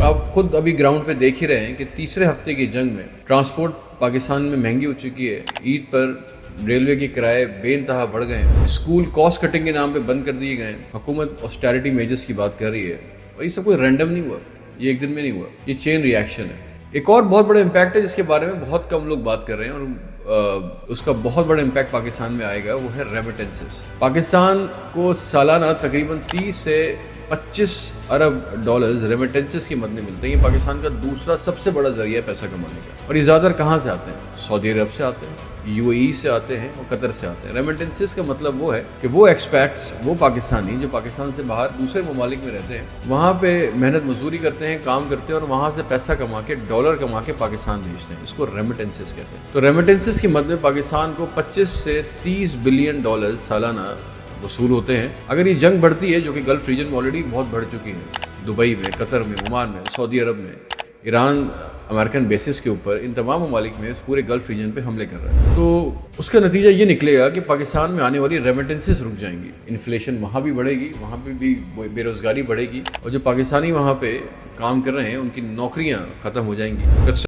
آپ خود ابھی گراؤنڈ پہ دیکھ ہی رہے ہیں کہ تیسرے ہفتے کی جنگ میں ٹرانسپورٹ پاکستان میں مہنگی ہو چکی ہے. عید پر ریلوے کے کرائے بے انتہا بڑھ گئے ہیں. اسکول کاسٹ کٹنگ کے نام پہ بند کر دیے گئے ہیں. حکومت آسٹیرٹی میجرز کی بات کر رہی ہے اور یہ سب کوئی رینڈم نہیں ہوا, یہ ایک دن میں نہیں ہوا, یہ چین ریاکشن ہے. ایک اور بہت بڑا امپیکٹ ہے جس کے بارے میں بہت کم لوگ بات کر رہے ہیں اور اس کا بہت بڑا امپیکٹ پاکستان میں آئے گا, وہ ہے ریمیٹنسز. پاکستان کو سالانہ تقریباً 30 سے 25 ارب ڈالرز ریمیٹنسز کی مد میں ملتے ہیں. یہ پاکستان کا دوسرا سب سے بڑا ذریعہ ہے پیسہ کمانے کا. اور یہ زیادہ تر کہاں سے آتے ہیں؟ سعودی عرب سے آتے ہیں, یو اے ای سے آتے ہیں اور قطر سے آتے ہیں. ریمیٹنسز کا مطلب وہ ہے کہ وہ ایکسپیکٹس, وہ پاکستانی جو پاکستان سے باہر دوسرے ممالک میں رہتے ہیں, وہاں پہ محنت مزدوری کرتے ہیں, کام کرتے ہیں اور وہاں سے پیسہ کما کے ڈالر کما کے پاکستان بھیجتے ہیں. اس کو ریمیٹنسز کہتے ہیں. تو ریمیٹنسز کی مد میں پاکستان کو 25 سے 30 بلین ڈالرز سالانہ وصول ہوتے ہیں. اگر یہ جنگ بڑھتی ہے, جو کہ گلف ریجن میں آلریڈی بہت بڑھ چکی ہے, دبئی میں, قطر میں, عمان میں, سعودی عرب میں, ایران امریکن بیسس کے اوپر ان تمام ممالک میں اس پورے گلف ریجن پہ حملے کر رہے ہیں, تو اس کا نتیجہ یہ نکلے گا کہ پاکستان میں آنے والی ریمیٹنسز رک جائیں گی. انفلیشن وہاں بھی بڑھے گی, وہاں پہ بھی بے روزگاری بڑھے گی, اور جو پاکستانی وہاں پہ کام کر رہے ہیں ان کی نوکریاں ختم ہو جائیں گی.